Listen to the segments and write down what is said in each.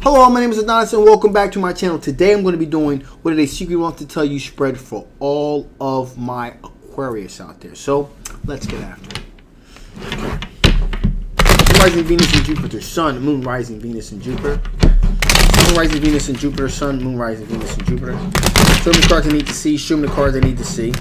Hello, my name is Adonis and welcome back to my channel. Today I'm going to be doing what did a secret want to tell you spread for all of my Aquarius out there. So let's get after it. Sun, rising Venus and Jupiter, Sun, Moon, rising Venus and Jupiter. Sun, rising Venus and Jupiter, Sun, Moon, rising Venus and Jupiter. Show me the cards I need to see. Show me the cards I need to see.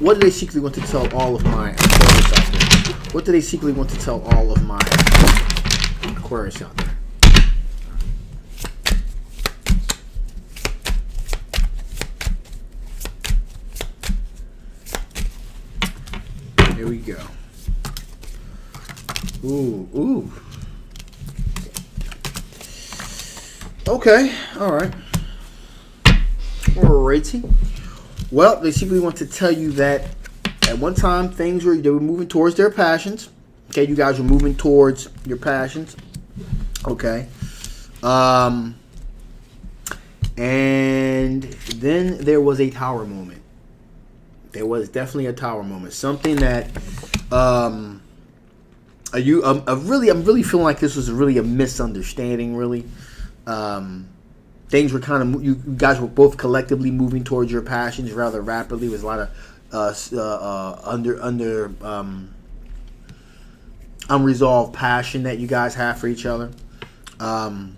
What do they secretly want to tell all of my Aquarius out there? What do they secretly want to tell all of my Aquarius out there? Here we go. Ooh. Okay, alright. Alrighty. Well, they simply want to tell you that at one time they were moving towards their passions. Okay, you guys were moving towards your passions. Okay. And then there was a tower moment. There was definitely a tower moment. Something that I'm really feeling like this was really a misunderstanding. Really, things were kind of, you guys were both collectively moving towards your passions rather rapidly. There was a lot of unresolved passion that you guys have for each other. But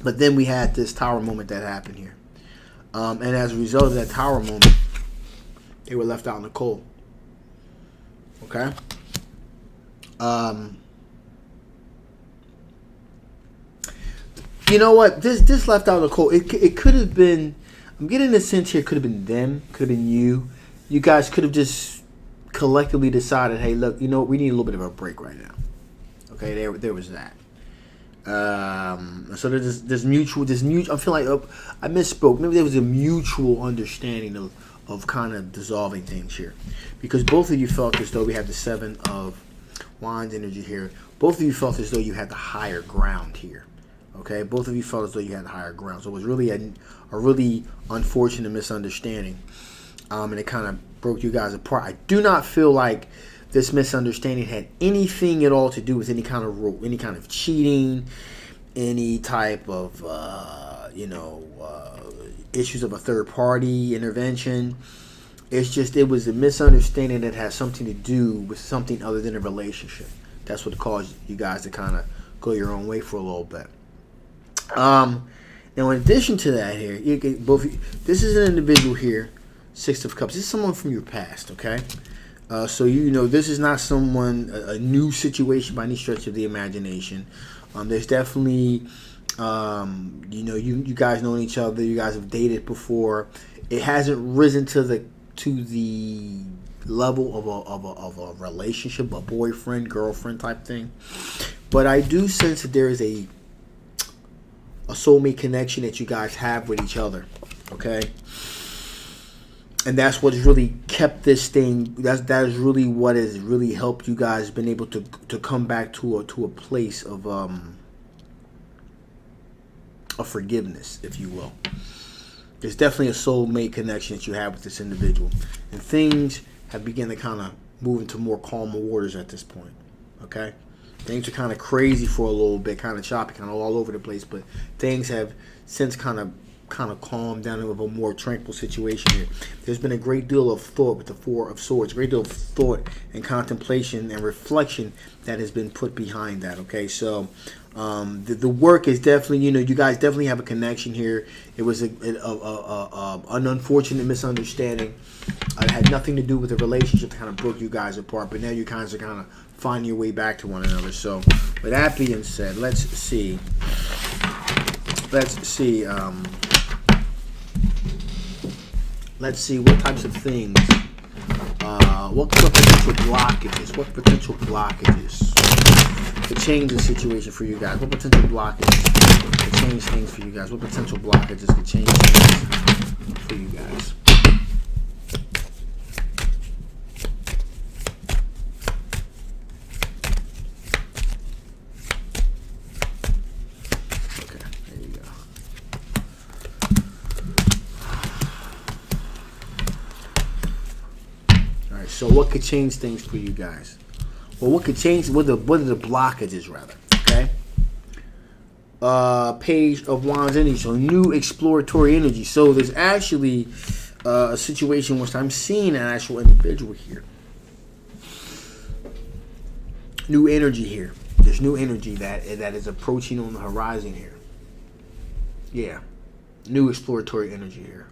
then we had this tower moment that happened here, and as a result of that tower moment, they were left out in the cold. Okay. You know what? This left out in the cold. It could have been. I'm getting the sense here. It could have been them. Could have been you. You guys could have just collectively decided, hey, look, you know, we need a little bit of a break right now. Okay. There was that. So there's mutual. I feel like I misspoke. Maybe there was a mutual understanding of kind of dissolving things here, because both of you felt as though we have the Seven of Wands energy here. Both of you felt as though you had the higher ground here. Okay, both of you felt as though you had the higher ground. So it was really a really unfortunate misunderstanding, and it kind of broke you guys apart. I do not feel like this misunderstanding had anything at all to do with any kind of cheating, any type of issues of a third party intervention. It's just, it was a misunderstanding that has something to do with something other than a relationship. That's what caused you guys to kind of go your own way for a little bit. Now, in addition to that, here you get this is an individual here, Six of Cups. This is someone from your past. Okay. So this is not someone, a new situation by any stretch of the imagination. There's definitely, you guys know each other. You guys have dated before. It hasn't risen to the level of a relationship, a boyfriend, girlfriend type thing. But I do sense that there is a soulmate connection that you guys have with each other. Okay. And that's what's really kept this thing. That is really what has really helped you guys been able to come back to a place of forgiveness, if you will. There's definitely a soulmate connection that you have with this individual, and things have begun to kind of move into more calmer waters at this point. Okay, things are kind of crazy for a little bit, kind of choppy, kind of all over the place, but things have since kind of calmed down into a more tranquil situation here. There's been a great deal of thought with the Four of Swords, a great deal of thought and contemplation and reflection that has been put behind that. Okay, so the work is definitely, you guys definitely have a connection here. It was an unfortunate misunderstanding. It had nothing to do with the relationship that kind of broke you guys apart, but now you guys are kind of finding your way back to one another. So with that being said, let's see what types of things, what potential blockages could change the situation for you guys. What potential blockages could change things for you guys? What potential blockages could change things for you guys? So what could change things for you guys? Well, what are the blockages, rather? Okay. Page of Wands energy. So new exploratory energy. So there's actually a situation which I'm seeing an actual individual here. New energy here. There's new energy that is approaching on the horizon here. Yeah. New exploratory energy here.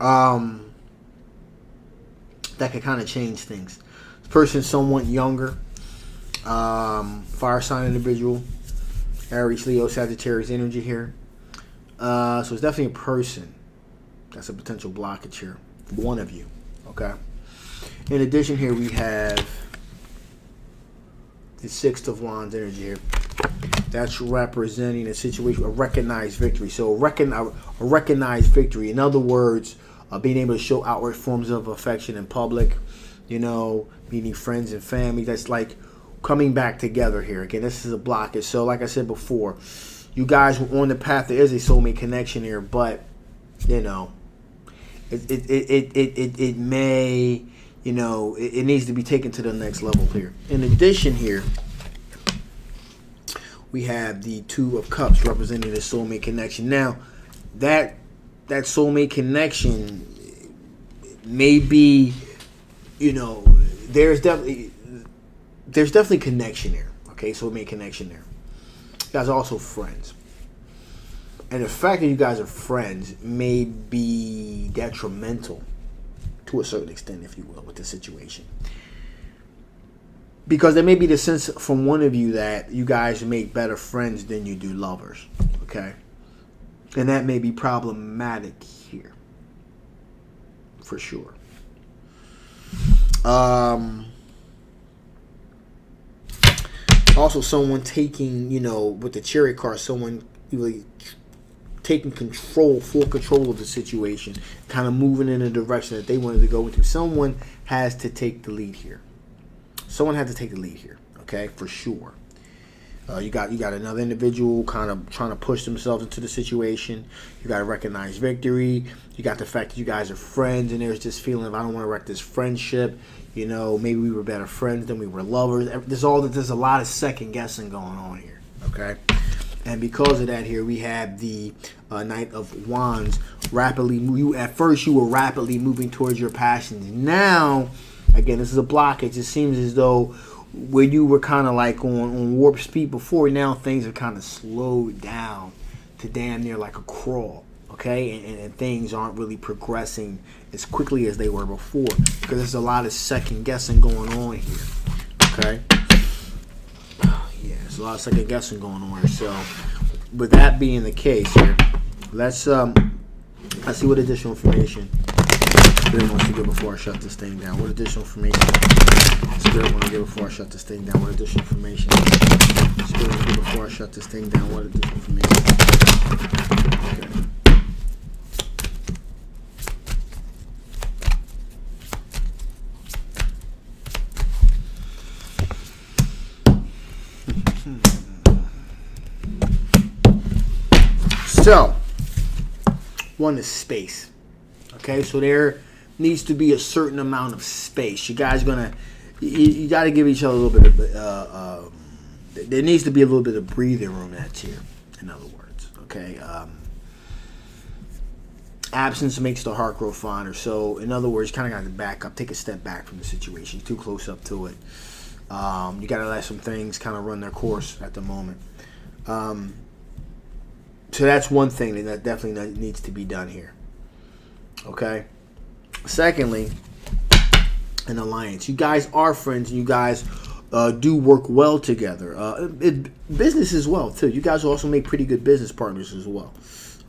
That could kind of change things. This person somewhat younger. Fire sign individual. Aries, Leo, Sagittarius energy here. So it's definitely a person. That's a potential blockage here. One of you. Okay. In addition here we have the Six of Wands energy here. That's representing a situation, a recognized victory. So a recognized victory. In other words, being able to show outward forms of affection in public. You know, meeting friends and family. That's like coming back together here. Again, this is a blockage. So like I said before, you guys were on the path. There is a soulmate connection here, but you know, it may, you know, it needs to be taken to the next level here. In addition here, we have the Two of Cups representing the soulmate connection. Now, that soulmate connection may be, you know, there's definitely connection there. Okay, soulmate connection there. You guys are also friends. And the fact that you guys are friends may be detrimental to a certain extent, if you will, with the situation. Because there may be the sense from one of you that you guys make better friends than you do lovers. Okay? And that may be problematic here. For sure. Also, someone taking, you know, with the Chariot card, someone really taking full control of the situation, kind of moving in a direction that they wanted to go into. Someone has to take the lead here. Someone had to take the lead here, okay, for sure. You got another individual kind of trying to push themselves into the situation. You got to recognize victory. You got the fact that you guys are friends, and there's this feeling of I don't want to wreck this friendship. You know, maybe we were better friends than we were lovers. There's a lot of second guessing going on here, okay. And because of that, here we have the Knight of Wands. At first you were rapidly moving towards your passions. Now, again, this is a blockage. It seems as though where you were kind of like on warp speed before, now things are kind of slowed down to damn near like a crawl. Okay, and things aren't really progressing as quickly as they were before because there's a lot of second guessing going on here. Okay. Yeah, there's a lot of second guessing going on here. So, with that being the case here, let's see what additional information Spirit wants to give before I shut this thing down. What additional information Spirit wants to give before I shut this thing down? What additional information Spirit wants to give before I shut this thing down? What additional information? Okay. So, one is space. Okay, so there needs to be a certain amount of space. You guys you got to give each other a little bit of, there needs to be a little bit of breathing room that's here, in other words. Okay, absence makes the heart grow fonder. So, in other words, you kind of got to back up, take a step back from the situation. You're too close up to it. You got to let some things kind of run their course at the moment. So that's one thing that definitely needs to be done here. Okay. Secondly, an alliance. You guys are friends, and you guys do work well together. Business as well too. You guys also make pretty good business partners as well.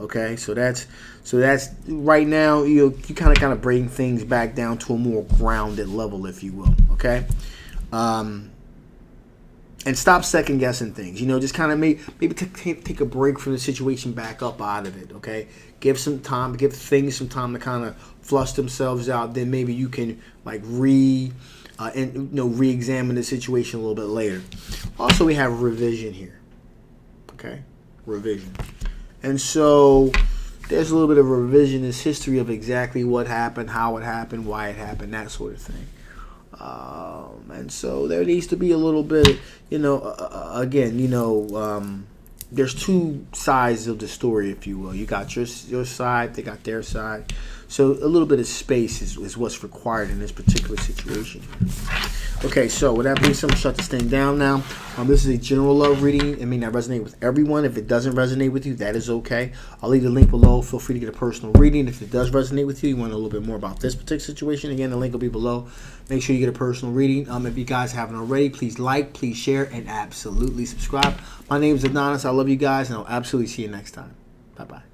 Okay, so that's right now. You kind of bring things back down to a more grounded level, if you will. Okay. And stop second guessing things. You know, just kind of maybe take a break from the situation, back up out of it. Okay, give things some time to kind of flush themselves out. Then maybe you can like re-examine the situation a little bit later. Also, we have revision here. Okay, revision, and so there's a little bit of revisionist history of exactly what happened, how it happened, why it happened, that sort of thing. And so there needs to be a little bit, there's two sides of the story, if you will. You got your side, they got their side. So a little bit of space is what's required in this particular situation. Okay, so with that being said, I'm going to shut this thing down now. This is a general love reading. It may not resonate with everyone. If it doesn't resonate with you, that is okay. I'll leave the link below. Feel free to get a personal reading. If it does resonate with you, you want to know a little bit more about this particular situation, again, the link will be below. Make sure you get a personal reading. If you guys haven't already, please like, please share, and absolutely subscribe. My name is Adonis. I love you guys, and I'll absolutely see you next time. Bye-bye.